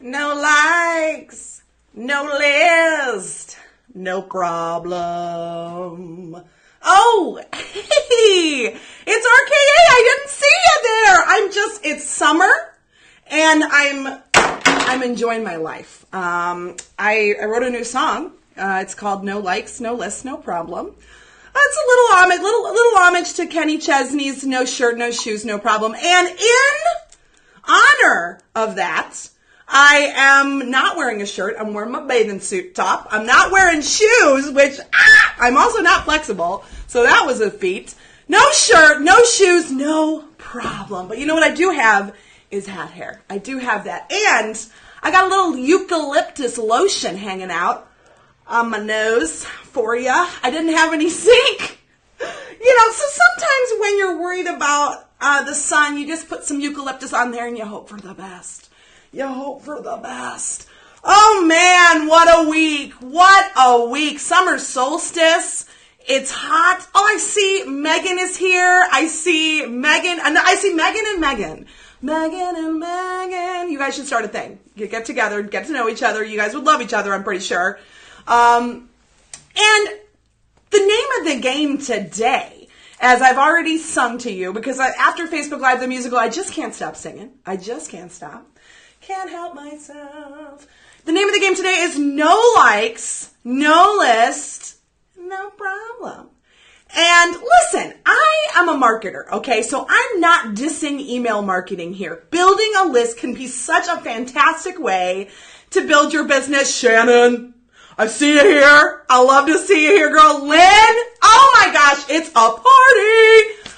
No likes, no list, no problem. Oh, hey, it's RKA. I didn't see you there. It's summer and I'm enjoying my life. I wrote a new song. It's called No Likes, No List, No Problem. It's a little homage to Kenny Chesney's No Shirt, No Shoes, No Problem. And in honor of that, I am not wearing a shirt. I'm wearing my bathing suit top. I'm not wearing shoes, which I'm also not flexible. So that was a feat. No shirt, no shoes, no problem. But you know what I do have is hat hair. I do have that. And I got a little eucalyptus lotion hanging out on my nose for you. I didn't have any sink. So sometimes when you're worried about the sun, you just put some eucalyptus on there and you hope for the best. You hope for the best. Oh man, what a week. What a week. Summer solstice. It's hot. Oh, I see Megan is here. I see Megan and Megan. Megan and Megan. You guys should start a thing. You get together, get to know each other. You guys would love each other, I'm pretty sure. And the name of the game today, as I've already sung to you, because after Facebook Live the musical, I just can't stop singing. I just can't stop. Can't help myself. The name of the game today is No Likes, No List, No Problem. And listen, I am a marketer, okay? So I'm not dissing email marketing here. Building a list can be such a fantastic way to build your business. Shannon, I see you here. I love to see you here, girl. Lynn, oh my gosh, it's a party.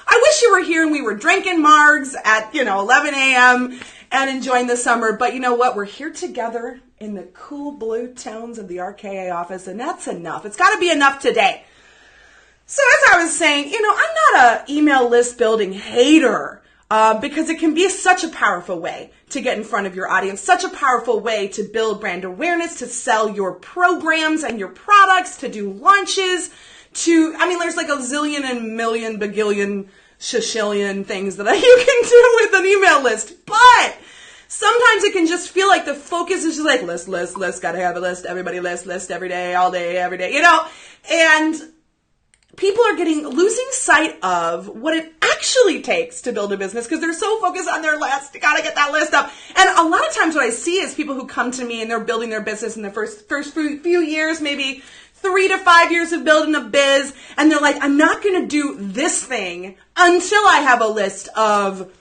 I wish you were here and we were drinking margs at, 11 a.m. and enjoying the summer. But you know what? We're here together in the cool blue tones of the RKA office, and that's enough. It's got to be enough today. So as I was saying, I'm not an email list building hater because it can be such a powerful way to get in front of your audience, such a powerful way to build brand awareness, to sell your programs and your products, to do launches, there's like a zillion and million bagillion shishillion things that you can do with an email list. But sometimes it can just feel like the focus is just like list, gotta have a list, everybody list every day, all day, every day, and people are losing sight of what it actually takes to build a business because they're so focused on their list. You gotta get that list up. And a lot of times what I see is people who come to me and they're building their business in the first few years, maybe 3 to 5 years of building a biz, and they're like, I'm not going to do this thing until I have a list of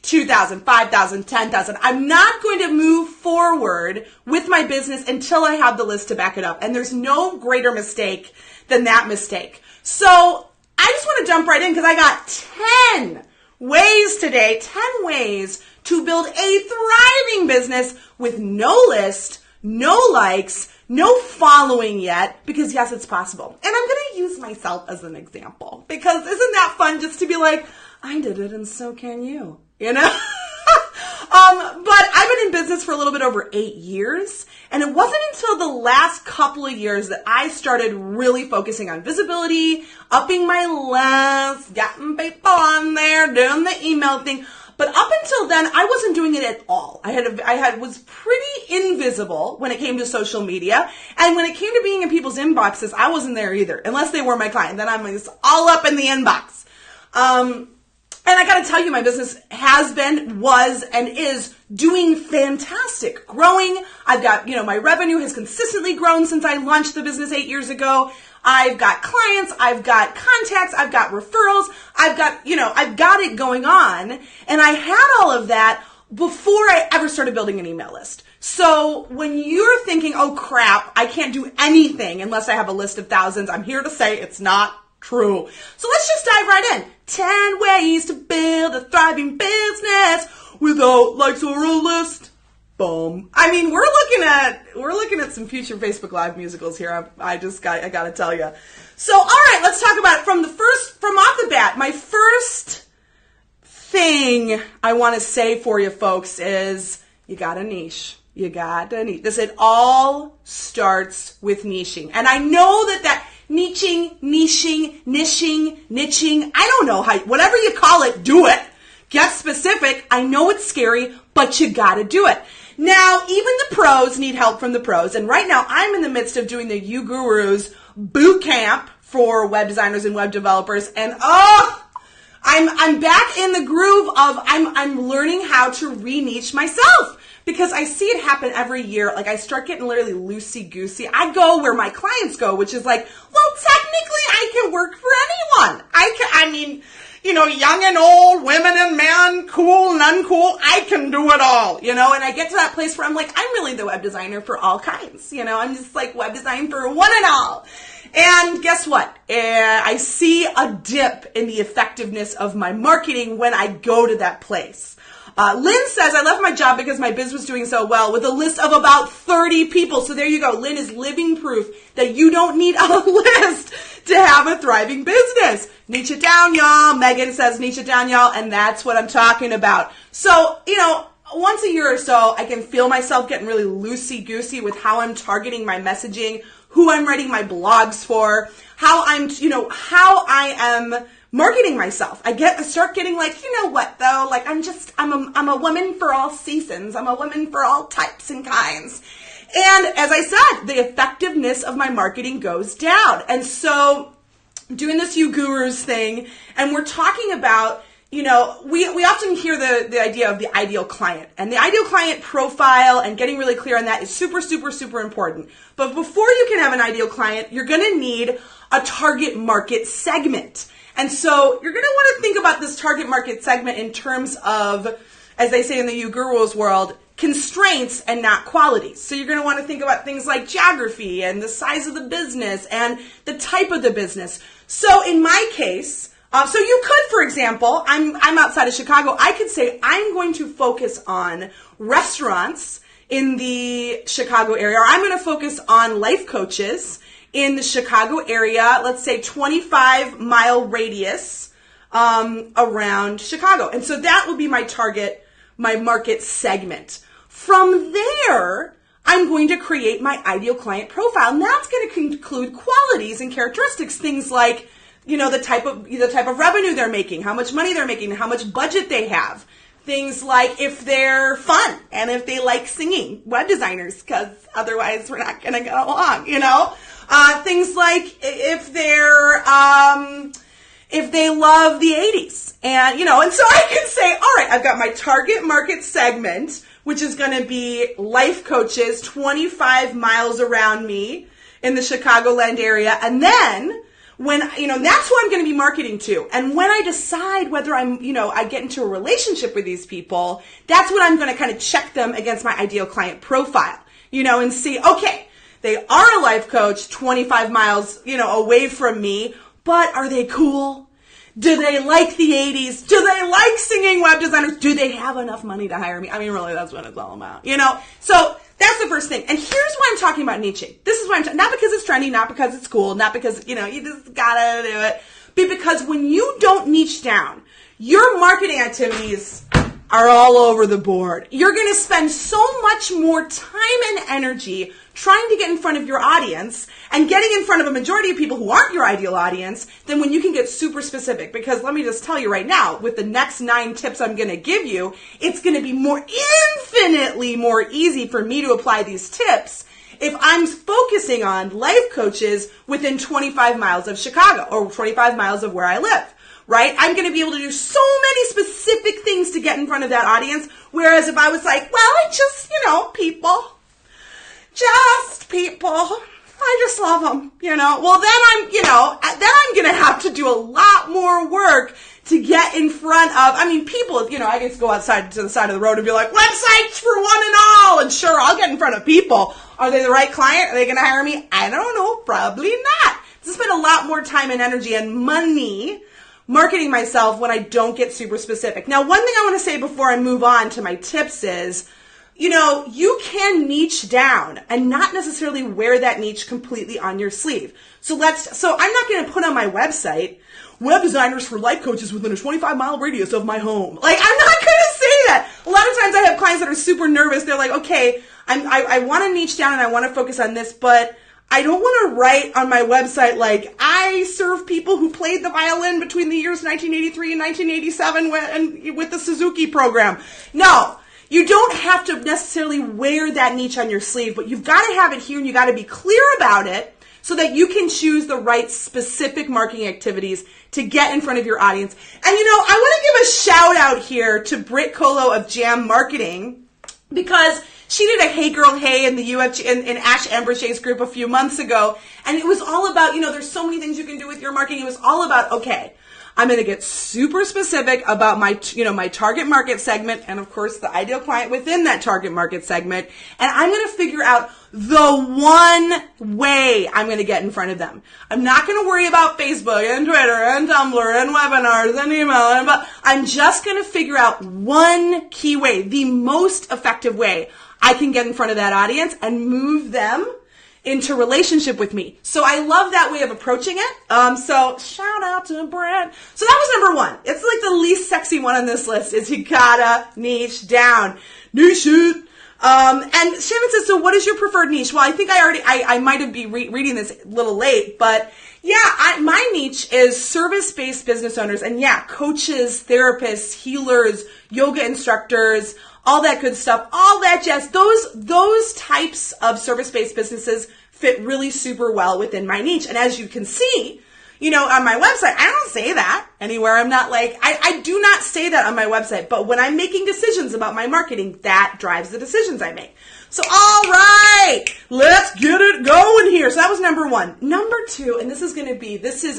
2,000, 5,000, 10,000. I'm not going to move forward with my business until I have the list to back it up. And there's no greater mistake than that mistake. So I just want to jump right in because I got 10 ways today, 10 ways to build a thriving business with no list, no likes, no following yet, because yes, it's possible. And I'm going to use myself as an example because isn't that fun just to be like, I did it and so can you, But I've been in business for a little bit over 8 years, and it wasn't until the last couple of years that I started really focusing on visibility, upping my list, getting people on there, doing the email thing. But up until then, I wasn't doing it at all. I was pretty invisible when it came to social media. And when it came to being in people's inboxes, I wasn't there either, unless they were my client. Then I'm just all up in the inbox. And I gotta tell you, my business has been, was, and is doing fantastic. Growing. I've got, my revenue has consistently grown since I launched the business 8 years ago. I've got clients, I've got contacts, I've got referrals, I've got it going on. And I had all of that before I ever started building an email list. So when you're thinking, oh crap, I can't do anything unless I have a list of thousands, I'm here to say it's not true. So let's just dive right in. 10 ways to build a thriving business without likes or a list. Boom. We're looking at some future Facebook Live musicals here. I gotta tell you. So, all right, let's talk about it from off the bat. My first thing I want to say for you folks is you got a niche. You got a niche. It all starts with niching. And I know that niching, niching, I don't know whatever you call it, do it. Get specific. I know it's scary, but you gotta do it. Now, even the pros need help from the pros. And right now, I'm in the midst of doing the You Gurus boot camp for web designers and web developers. And I'm back in the groove of I'm learning how to re-niche myself. Because I see it happen every year. Like, I start getting literally loosey-goosey. I go where my clients go, which is like, well, technically I can work for anyone. I mean, young and old, women and men, cool and uncool, I can do it all, and I get to that place where I'm like, I'm really the web designer for all kinds, I'm just like web design for one and all. And guess what? I see a dip in the effectiveness of my marketing when I go to that place. Lynn says, I left my job because my biz was doing so well with a list of about 30 people. So there you go. Lynn is living proof that you don't need a list to have a thriving business. Niche it down, y'all. Megan says, niche it down, y'all. And that's what I'm talking about. So, once a year or so, I can feel myself getting really loosey-goosey with how I'm targeting my messaging, who I'm writing my blogs for, how I am marketing myself. I start getting like, what though? Like, I'm a woman for all seasons. I'm a woman for all types and kinds. And as I said, the effectiveness of my marketing goes down. And so doing this You Gurus thing, and we're talking about, we often hear the idea of the ideal client, and the ideal client profile and getting really clear on that is super, super, super important. But before you can have an ideal client, you're going to need a target market segment. And so you're going to want to think about this target market segment in terms of, as they say in the You Gurus world, constraints and not qualities. So you're going to want to think about things like geography and the size of the business and the type of the business. So in my case, so you could, for example, I'm outside of Chicago. I could say I'm going to focus on restaurants in the Chicago area, or I'm going to focus on life coaches in the Chicago area, let's say 25-mile radius around Chicago. And so that would be my target, my market segment. From there, I'm going to create my ideal client profile. And that's going to include qualities and characteristics, things like, the type of revenue they're making, how much money they're making, how much budget they have. Things like if they're fun and if they like singing, web designers, because otherwise we're not going to get along, Things like if they love the 80s, and so I can say, all right, I've got my target market segment, which is going to be life coaches 25 miles around me in the Chicagoland area, and then when, that's who I'm going to be marketing to. And when I decide whether I get into a relationship with these people, that's when I'm going to kind of check them against my ideal client profile, and see, okay, they are a life coach 25 miles, away from me, but are they cool? Do they like the 80s? Do they like singing web designers? Do they have enough money to hire me? I mean, really, that's what it's all about, So that's the first thing. And here's why I'm talking about niching. This is why not because it's trendy, not because it's cool, not because, you just gotta do it, but because when you don't niche down, your marketing activities are all over the board. You're going to spend so much more time and energy trying to get in front of your audience and getting in front of a majority of people who aren't your ideal audience than when you can get super specific. Because let me just tell you right now, with the next 9 tips I'm going to give you, it's going to be infinitely more easy for me to apply these tips if I'm focusing on life coaches within 25 miles of Chicago or 25 miles of where I live. Right? I'm going to be able to do so many specific things to get in front of that audience. Whereas if I was like, well, I just, people. I just love them, Well, then I'm going to have to do a lot more work to get in front of, people, I guess go outside to the side of the road and be like, websites for one and all. And sure, I'll get in front of people. Are they the right client? Are they going to hire me? I don't know. Probably not. To spend a lot more time and energy and money marketing myself when I don't get super specific. Now, one thing I want to say before I move on to my tips is, you can niche down and not necessarily wear that niche completely on your sleeve. So I'm not going to put on my website, web designers for life coaches within a 25-mile radius of my home. Like, I'm not going to say that. A lot of times I have clients that are super nervous. They're like, okay, I want to niche down and I want to focus on this, but I don't want to write on my website like, I serve people who played the violin between the years 1983 and 1987 with the Suzuki program. No. you don't have to necessarily wear that niche on your sleeve, but you've got to have it here and you got to be clear about it so that you can choose the right specific marketing activities to get in front of your audience. And I want to give a shout out here to Britt Colo of Jam Marketing, because she did a Hey Girl Hey in the UFG in Ash Ambershay's group a few months ago. And it was all about, there's so many things you can do with your marketing. It was all about, okay, I'm going to get super specific about my target market segment and, of course, the ideal client within that target market segment. And I'm going to figure out the one way I'm going to get in front of them. I'm not going to worry about Facebook and Twitter and Tumblr and webinars and email. But I'm just going to figure out one key way, the most effective way I can get in front of that audience and move them into relationship with me. So I love that way of approaching it. So shout out to Brad. So that was number one. It's like the least sexy one on this list is you gotta niche down. Niche it. And Shannon says, so what is your preferred niche? Well, I think I might have been reading this a little late, but yeah, my niche is service-based business owners, and yeah, coaches, therapists, healers, yoga instructors, all that good stuff, all that jazz. Those types of service-based businesses fit really super well within my niche. And as you can see, on my website, I don't say that anywhere. I'm not like, I do not say that on my website, but when I'm making decisions about my marketing, that drives the decisions I make. So, all right, let's get it going here. So that was number one. Number two, and this is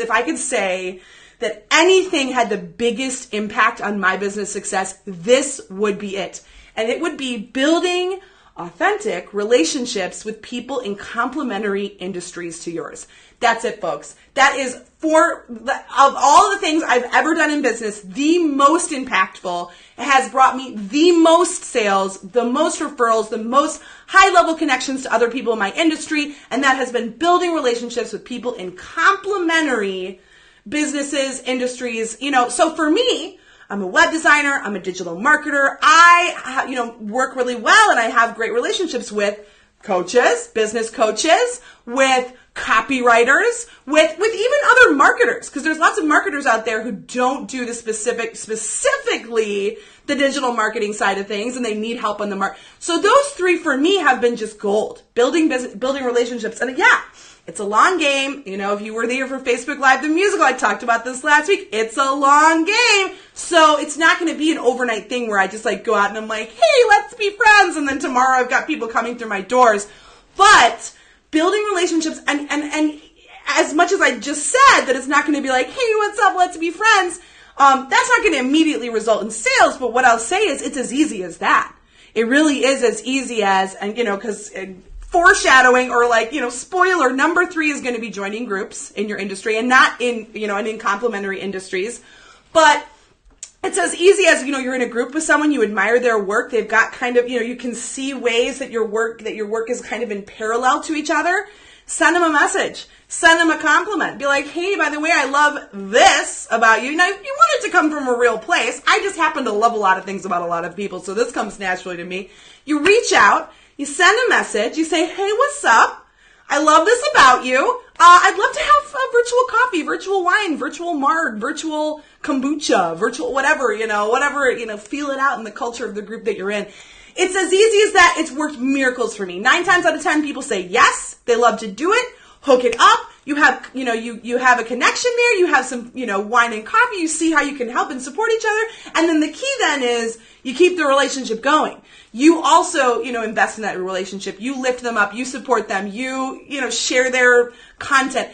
if I could say that anything had the biggest impact on my business success, this would be it. And it would be building authentic relationships with people in complementary industries to yours. That's it, folks. That is of all the things I've ever done in business, the most impactful. It has brought me the most sales, the most referrals, the most high-level connections to other people in my industry, and that has been building relationships with people in complementary businesses, industries. So for me, I'm a web designer, I'm a digital marketer. I work really well, and I have great relationships with coaches, business coaches, with copywriters, with even other marketers, because there's lots of marketers out there who don't do the specifically the digital marketing side of things, and they need help on the market. So those three for me have been just gold. Building relationships, and yeah, it's a long game. If you were there for Facebook Live the musical, I talked about this last week. It's a long game, so it's not going to be an overnight thing where I just go out and I'm like, hey, let's be friends, and then tomorrow I've got people coming through my doors. But building relationships, and as much as I just said that it's not going to be like, hey, what's up, let's be friends, that's not going to immediately result in sales, but what I'll say is it's as easy as that. It really is as easy as, and because foreshadowing or spoiler, number 3 is going to be joining groups in your industry, and not in, and in complementary industries, but it's as easy as, you're in a group with someone, you admire their work, they've got kind of, you can see ways that your work is kind of in parallel to each other. Send them a message. Send them a compliment. Be like, hey, by the way, I love this about you. Now, you want it to come from a real place. I just happen to love a lot of things about a lot of people, so this comes naturally to me. You reach out, you send a message, you say, hey, what's up? I love this about you. I'd love to have a virtual coffee, virtual wine, virtual marg, virtual kombucha, virtual whatever, feel it out in the culture of the group that you're in. It's as easy as that. It's worked miracles for me. 9 times out of 10, people say yes. They love to do it. Hook it up. You have, you have a connection there. You have some, wine and coffee. You see how you can help and support each other. And then the key then is you keep the relationship going. You also, invest in that relationship. You lift them up. You support them. You share their content.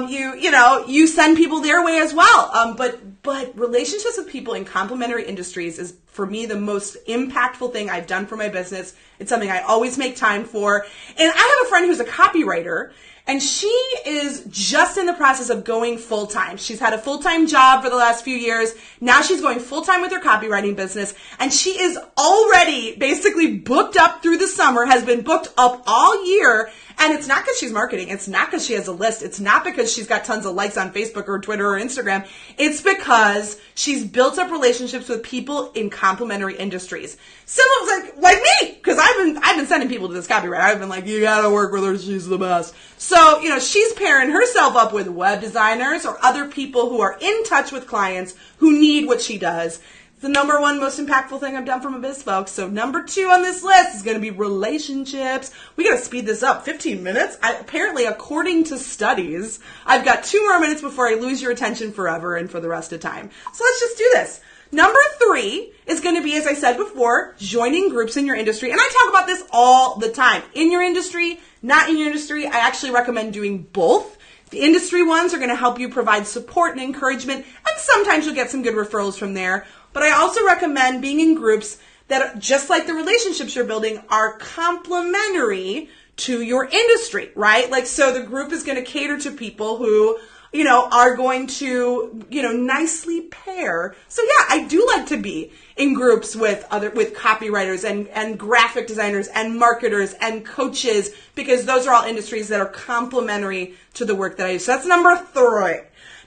You send people their way as well. But relationships with people in complementary industries is, for me, the most impactful thing I've done for my business. It's something I always make time for. And I have a friend who's a copywriter, and she is just in the process of going full-time. She's had a full-time job for the last few years. Now she's going full-time with her copywriting business, and she is already basically booked up through the summer, has been booked up all year. And it's not because she's marketing. It's not because she has a list. It's not because she's got tons of likes on Facebook or Twitter or Instagram. It's because she's built up relationships with people in complementary industries. Similar, like me, because I've been sending people to this copywriter. I've been like, you gotta work with her. She's the best. So, she's pairing herself up with web designers or other people who are in touch with clients who need what she does. the number one most impactful thing I've done from a biz, folks. So number 2 on this list is going to be relationships. We got to speed this up. 15 minutes? Apparently, according to studies, I've got 2 more minutes before I lose your attention forever and for the rest of time. So let's just do this. Number 3 is going to be, as I said before, joining groups in your industry. And I talk about this all the time. In your industry, not in your industry. I actually recommend doing both. The industry ones are going to help you provide support and encouragement, and sometimes you'll get some good referrals from there. But I also recommend being in groups that, just like the relationships you're building, are complementary to your industry, right? Like, so the group is going to cater to people who, are going to, nicely pair. So yeah, I do like to be in groups with copywriters and graphic designers and marketers and coaches, because those are all industries that are complementary to the work that I do. So that's number 3.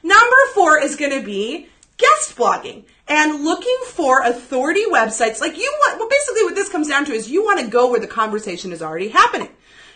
Number 4 is going to be guest blogging and looking for authority websites. Basically what this comes down to is you want to go where the conversation is already happening.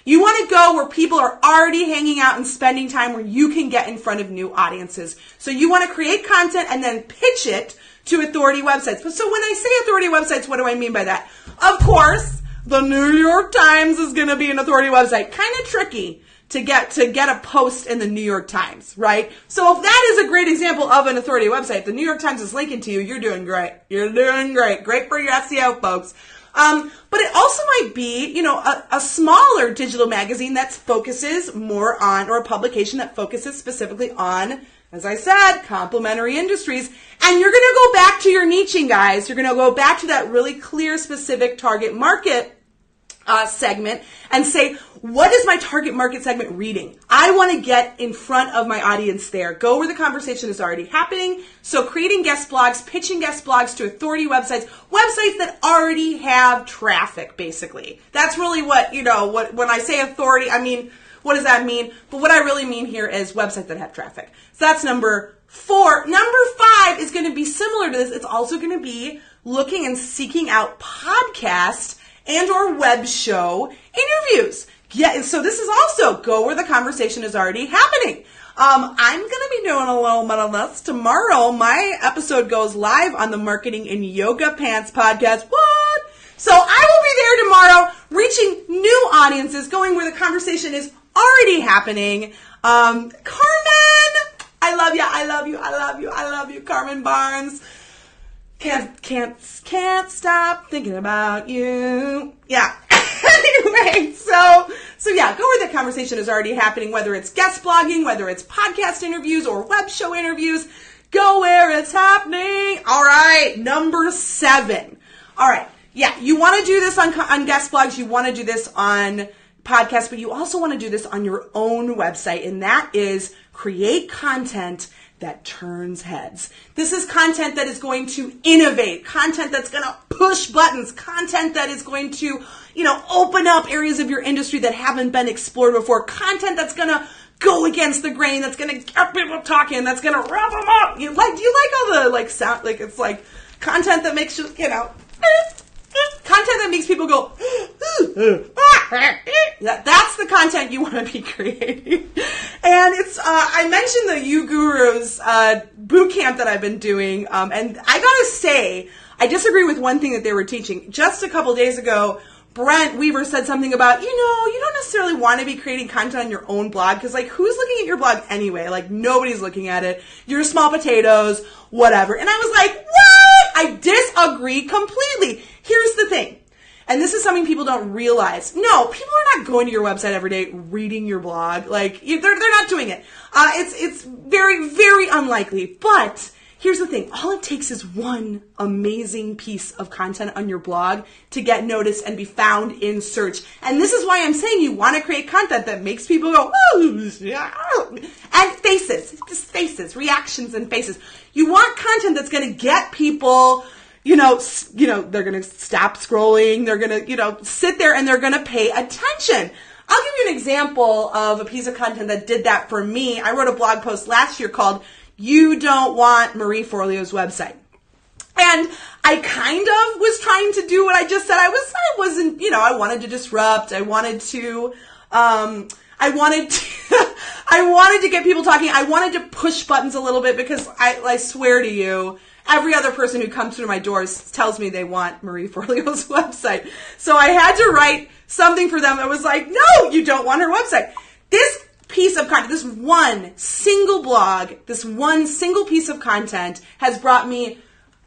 You want to go where people are already hanging out and spending time, where you can get in front of new audiences. So you want to create content and then pitch it to authority websites. So when I say authority websites, what do I mean by that? Of course, the New York Times is going to be an authority website. Kind of tricky to get a post in the New York Times, right? So if that is a great example of an authority website, the New York Times is linking to you, you're doing great. You're doing great. Great for your SEO, folks. But it also might be, a smaller digital magazine that focuses more on, or a publication that focuses specifically on, as I said, complementary industries. And you're going to go back to your niching, guys. You're going to go back to that really clear, specific target market segment and say, what is my target market segment reading? I want to get in front of my audience there. Go where the conversation is already happening. So creating guest blogs, pitching guest blogs to authority websites that already have traffic, basically. That's really what when I say authority, I mean, what does that mean? But what I really mean here is websites that have traffic. So that's number 4. Number 5 is going to be similar to this. It's also going to be looking and seeking out podcast and or web show interviews. Yeah, so this is also go where the conversation is already happening. I'm going to be doing a little bit of this tomorrow. My episode goes live on the Marketing in Yoga Pants podcast. What? So I will be there tomorrow, reaching new audiences, going where the conversation is already happening. Carmen, I love you. I love you. I love you. I love you, Carmen Barnes. Can't stop thinking about you. Yeah. Anyway, so yeah, go where the conversation is already happening, whether it's guest blogging, whether it's podcast interviews or web show interviews. Go where it's happening. All right, number 7. All right, yeah, you want to do this on guest blogs. You want to do this on podcasts, but you also want to do this on your own website, and that is create content that turns heads. This is content that is going to innovate, content that's going to push buttons, content that is going to, open up areas of your industry that haven't been explored before, content that's going to go against the grain, that's going to get people talking, that's going to rev them up. Do you like all the sound, it's like content that makes you, content that makes people go, that's the content you want to be creating. And it's, I mentioned the You Gurus boot camp that I've been doing, and I gotta say, I disagree with one thing that they were teaching. Just a couple days ago, Brent Weaver said something about, you don't necessarily want to be creating content on your own blog, because who's looking at your blog anyway? Nobody's looking at it. You're small potatoes, whatever. And I was like, what? I disagree completely. Here's the thing. And this is something people don't realize. No, people are not going to your website every day reading your blog. They're not doing it. It's very, very unlikely. But here's the thing. All it takes is one amazing piece of content on your blog to get noticed and be found in search. And this is why I'm saying you want to create content that makes people go, ooh, yeah. And faces, just faces, reactions and faces. You want content that's going to get people, they're going to stop scrolling. They're going to, sit there and they're going to pay attention. I'll give you an example of a piece of content that did that for me. I wrote a blog post last year called You Don't Want Marie Forleo's Website. And I kind of was trying to do what I just said. I wasn't, I wanted to disrupt. I wanted to I wanted to get people talking. I wanted to push buttons a little bit because I swear to you, every other person who comes through my doors tells me they want Marie Forleo's website. So I had to write something for them that was like, no, you don't want her website. This piece of content, this one single blog, this one single piece of content has brought me,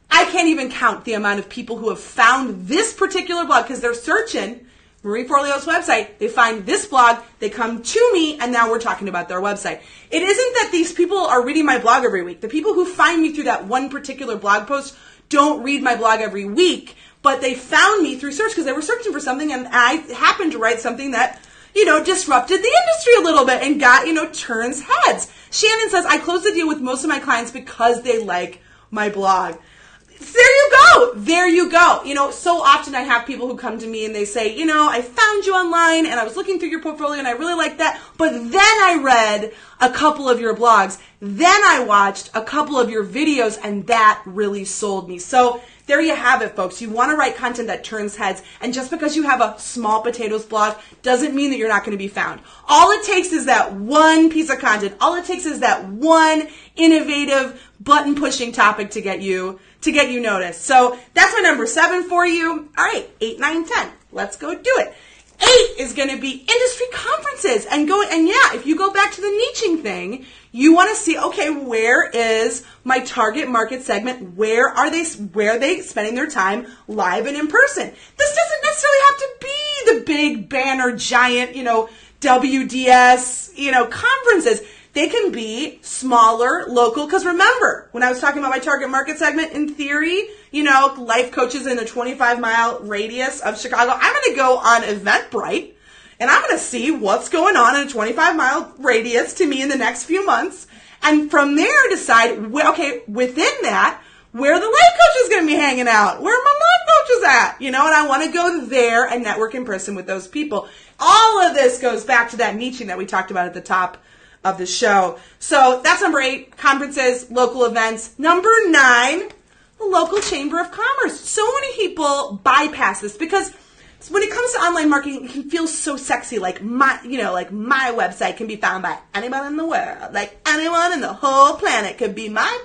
I can't even count the amount of people who have found this particular blog because they're searching Marie Forleo's website, they find this blog, they come to me, and now we're talking about their website. It isn't that these people are reading my blog every week. The people who find me through that one particular blog post don't read my blog every week, but they found me through search because they were searching for something, and I happened to write something that, disrupted the industry a little bit and got, turns heads. Shannon says, I close the deal with most of my clients because they like my blog. There you go. So often I have people who come to me and they say, I found you online and I was looking through your portfolio and I really liked that, but then I read a couple of your blogs, then I watched a couple of your videos, and that really sold me. So there you have it, folks. You want to write content that turns heads, and just because you have a small potatoes blog doesn't mean that you're not going to be found. All it takes is that one piece of content. All it takes is that one innovative button-pushing topic to get you noticed. So that's my number 7 for you. All right, 8, 9, 10. Let's go do it. 8 is going to be industry conferences and if you go back to the niching thing, you want to see, okay, where is my target market segment? Where are they spending their time live and in person? This doesn't necessarily have to be the big banner giant, WDS, conferences. They can be smaller, local, because remember, when I was talking about my target market segment, in theory, life coaches in a 25-mile radius of Chicago, I'm going to go on Eventbrite, and I'm going to see what's going on in a 25-mile radius to me in the next few months, and from there decide, within that, where the life coach is going to be hanging out, where my life coach is at, and I want to go there and network in person with those people. All of this goes back to that niching that we talked about at the top of the show. So that's number 8, conferences, local events. Number 9, the local chamber of commerce. So many people bypass this because when it comes to online marketing, it can feel so sexy. Like my website can be found by anyone in the world. Like anyone in the whole planet could be my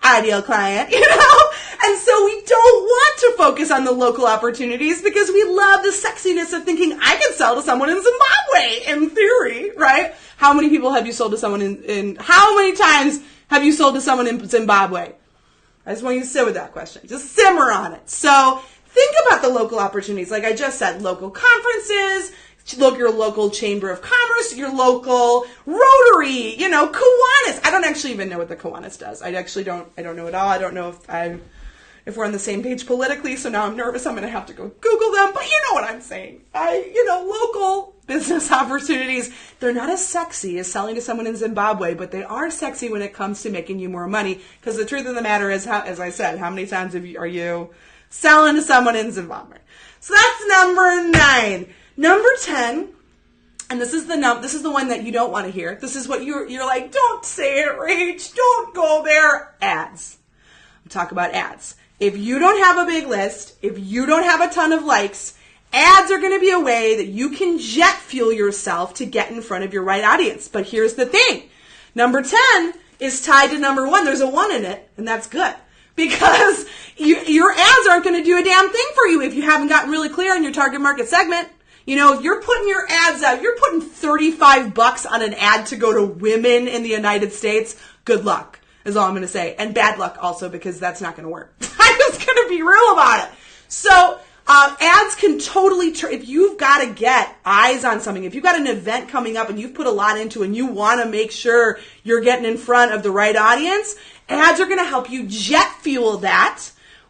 ideal client, And so we don't want to focus on the local opportunities because we love the sexiness of thinking I can sell to someone in Zimbabwe, in theory, right? How many people have you sold to someone how many times have you sold to someone in Zimbabwe? I just want you to sit with that question. Just simmer on it. So think about the local opportunities. Like I just said, local conferences, your local chamber of commerce, your local Rotary, Kiwanis. I don't actually even know what the Kiwanis does. I don't know at all. I don't know if we're on the same page politically, so now I'm nervous. I'm going to have to go Google them, but you know what I'm saying. Local business opportunities, they're not as sexy as selling to someone in Zimbabwe, but they are sexy when it comes to making you more money, because the truth of the matter is, as I said, how many times are you selling to someone in Zimbabwe? So that's number 9. Number 10, and this is the one that you don't want to hear. This is what you're like, don't say it, Rach, don't go there. Ads. We'll talk about ads. If you don't have a big list, if you don't have a ton of likes, ads are going to be a way that you can jet fuel yourself to get in front of your right audience. But here's the thing. Number 10 is tied to number 1. There's a 1 in it, and that's good. Because your ads aren't going to do a damn thing for you if you haven't gotten really clear on your target market segment. If you're putting your ads out, you're putting $35 on an ad to go to women in the United States, good luck, is all I'm going to say. And bad luck also, because that's not going to work. I'm just going to be real about it. So ads can totally if you've got to get eyes on something, if you've got an event coming up and you've put a lot into and you want to make sure you're getting in front of the right audience, ads are going to help you jet fuel that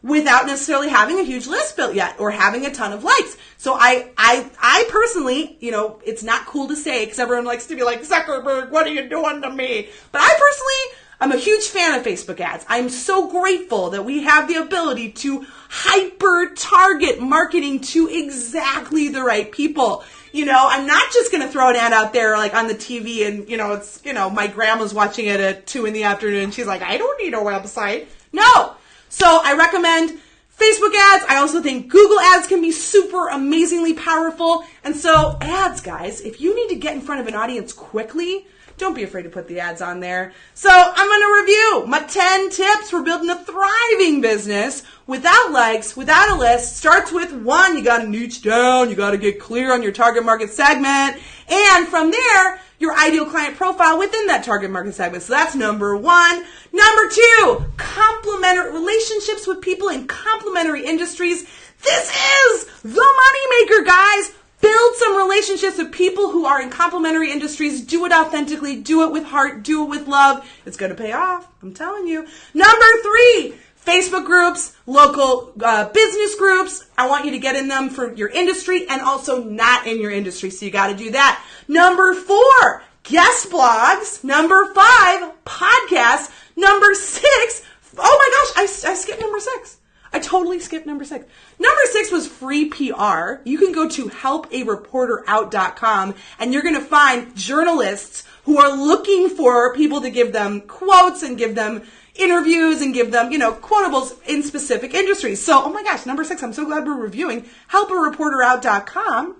without necessarily having a huge list built yet or having a ton of likes. So I personally, it's not cool to say because everyone likes to be like, Zuckerberg, what are you doing to me? But I personally, I'm a huge fan of Facebook ads. I'm so grateful that we have the ability to hyper-target marketing to exactly the right people. I'm not just going to throw an ad out there like on the TV and, it's, my grandma's watching it at 2 p.m. She's like, I don't need a website. No. So I recommend Facebook ads. I also think Google ads can be super amazingly powerful. And so ads, guys, if you need to get in front of an audience quickly, don't be afraid to put the ads on there. So I'm going to review my 10 tips for building a thriving business without likes, without a list. Starts with 1, you got to niche down. You got to get clear on your target market segment. And from there, your ideal client profile within that target market segment. So that's number 1. Number 2, complementary relationships with people in complementary industries. This is the moneymaker, guys. Build some relationships with people who are in complementary industries. Do it authentically. Do it with heart. Do it with love. It's going to pay off. I'm telling you. Number 3, Facebook groups, local business groups. I want you to get in them for your industry and also not in your industry. So you got to do that. Number 4, guest blogs. Number 5, podcasts. Number 6, oh my gosh, I skipped number 6. I totally skipped number 6. Number 6 was free PR. You can go to helpareporterout.com and you're going to find journalists who are looking for people to give them quotes and give them interviews and give them, quotables in specific industries. So, oh my gosh, number 6, I'm so glad we're reviewing helpareporterout.com.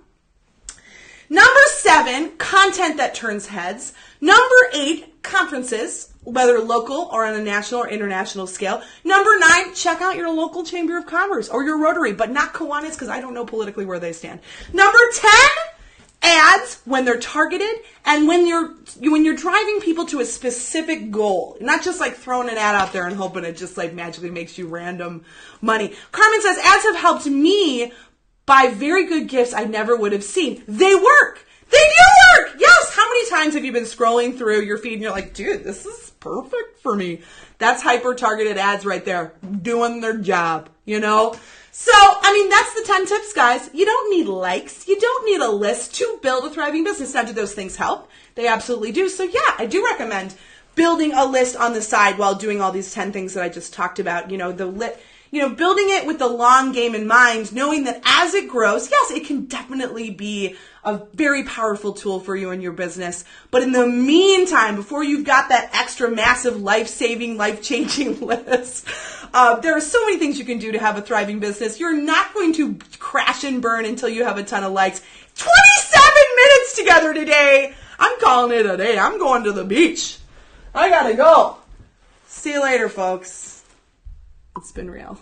Number 7, content that turns heads. Number 8, conferences, whether local or on a national or international scale. Number 9, check out your local Chamber of Commerce or your Rotary, but not Kiwanis because I don't know politically where they stand. Number 10, ads when they're targeted and when you're driving people to a specific goal, not just like throwing an ad out there and hoping it just like magically makes you random money. Carmen says, ads have helped me buy very good gifts I never would have seen. They work. They do work. Yes. How many times have you been scrolling through your feed and you're like, dude, this is perfect for me. That's hyper-targeted ads right there doing their job, So, that's the 10 tips, guys. You don't need likes. You don't need a list to build a thriving business. Now, do those things help? They absolutely do. So, yeah, I do recommend building a list on the side while doing all these 10 things that I just talked about. Building it with the long game in mind, knowing that as it grows, yes, it can definitely be a very powerful tool for you in your business. But in the meantime, before you've got that extra massive life-saving, life-changing list, there are so many things you can do to have a thriving business. You're not going to crash and burn until you have a ton of likes. 27 minutes together today. I'm calling it a day. I'm going to the beach. I gotta go. See you later, folks. It's been real.